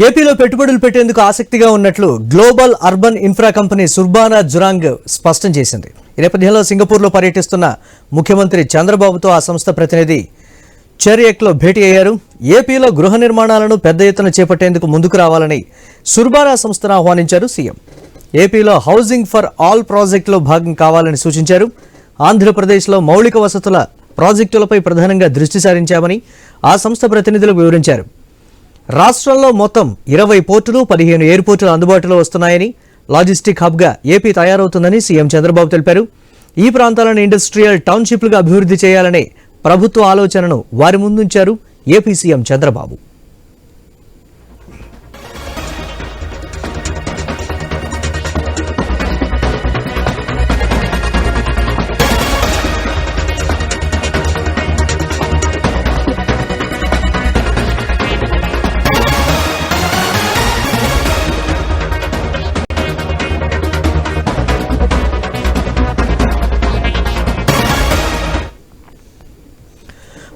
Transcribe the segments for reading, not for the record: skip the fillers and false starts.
ఏపీలో పెట్టుబడులు పెట్టేందుకు ఆసక్తిగా ఉన్నట్లు global urban infra company సుర్బానా Zhurong స్పష్టం చేసింది. ఈ నేపథ్యంలో సింగపూర్లో పర్యటిస్తున్న ముఖ్యమంత్రి చంద్రబాబుతో ఆ సంస్థ ప్రతినిధి చెర్యక్లో భేటీ అయ్యారు. ఏపీలో గృహ నిర్మాణాలను పెద్ద ఎత్తున చేపట్టేందుకు ముందుకు రావాలని సుర్బానా సంస్థను ఆహ్వానించారు సీఎం. ఏపీలో హౌసింగ్ ఫర్ ఆల్ ప్రాజెక్టులో భాగం కావాలని సూచించారు. ఆంధ్రప్రదేశ్లో మౌలిక వసతుల ప్రాజెక్టులపై ప్రధానంగా దృష్టి సారించామని ఆ సంస్థ ప్రతినిధులకు వివరించారు. రాష్ట్రంలో మొత్తం 20 పోర్టులు 15 ఎయిర్పోర్టులు అందుబాటులో వస్తున్నాయని, లాజిస్టిక్ హబ్గా ఏపీ తయారవుతుందని సీఎం చంద్రబాబు తెలిపారు. ఈ ప్రాంతాలను ఇండస్ట్రియల్ టౌన్షిప్లుగా అభివృద్ధి చేయాలనే ప్రభుత్వ ఆలోచనను వారి ముందుంచారు ఏపీ సీఎం చంద్రబాబు.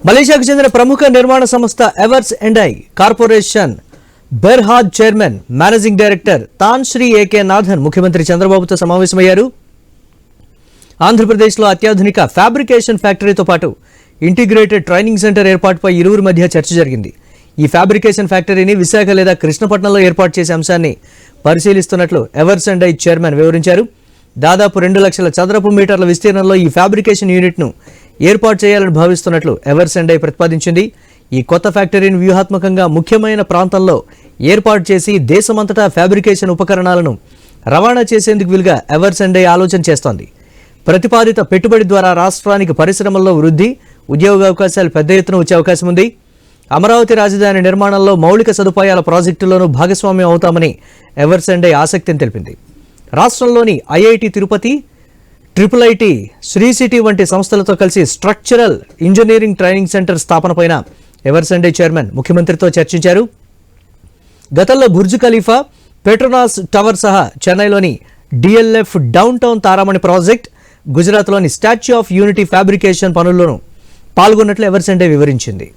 మలేషియాకు చెందిన ప్రముఖ నిర్మాణ సంస్థ Eversendai corporation Berhad chairman managing director Tan Sri AK Nathan ముఖ్యమంత్రి చంద్రబాబుతో సమావేశమయ్యారు. ఆంధ్రప్రదేశ్లో అత్యాధునిక ఫ్యాబ్రికేషన్ ఫ్యాక్టరీతో పాటు ఇంటిగ్రేటెడ్ ట్రైనింగ్ సెంటర్ ఏర్పాటుపై ఇరువురి మధ్య చర్చ జరిగింది. ఈ ఫ్యాబ్రికేషన్ ఫ్యాక్టరీని విశాఖ లేదా కృష్ణపట్నంలో ఏర్పాటు చేసే అంశాన్ని పరిశీలిస్తున్నట్లు ఎవర్స్ అండ్ ఐ చైర్మన్ వివరించారు. దాదాపు 2 లక్షల చదరపు మీటర్ల విస్తీర్ణంలో ఈ ఫ్యాబ్రికేషన్ యూనిట్ను ఏర్పాటు చేయాలని భావిస్తున్నట్లు ఎవర్స్ అండ్ ఐ ప్రతిపాదించింది. ఈ కొత్త ఫ్యాక్టరీని వ్యూహాత్మకంగా ముఖ్యమైన ప్రాంతంలో ఏర్పాటు చేసి దేశమంతటా ఫ్యాబ్రికేషన్ ఉపకరణాలను రవాణా చేసేందుకు వీలుగా ఎవర్స్ అండ్ ఐ ఆలోచన చేస్తోంది. ప్రతిపాదిత పెట్టుబడి ద్వారా రాష్ట్రానికి పరిశ్రమల్లో వృద్ధి, ఉద్యోగ అవకాశాలు పెద్ద ఎత్తున వచ్చే అవకాశం ఉంది. అమరావతి రాజధాని నిర్మాణంలో మౌలిక సదుపాయాల ప్రాజెక్టుల్లోనూ భాగస్వామ్యం అవుతామని ఎవర్స్ అండ్ ఐ ఆసక్తిని తెలిపింది. రాష్ట్రంలోని IIT Tirupati, triple IT, Sri City వంటి సంస్థలతో కలిసి స్ట్రక్చరల్ ఇంజనీరింగ్ ట్రైనింగ్ సెంటర్ స్థాపనపైన ఎవర్స్ అండ్ ఐ చైర్మన్ ముఖ్యమంత్రితో చర్చించారు. గతంలో బుర్జ్ ఖలీఫా, పెట్రోనాస్ టవర్ సహా చెన్నైలోని DLF downtown Taramani project, గుజరాత్లోని స్టాచ్యూ ఆఫ్ యూనిటీ ఫ్యాబ్రికేషన్ పనుల్లోనూ పాల్గొన్నట్లు ఎవర్స్ అండ్ ఐ వివరించింది.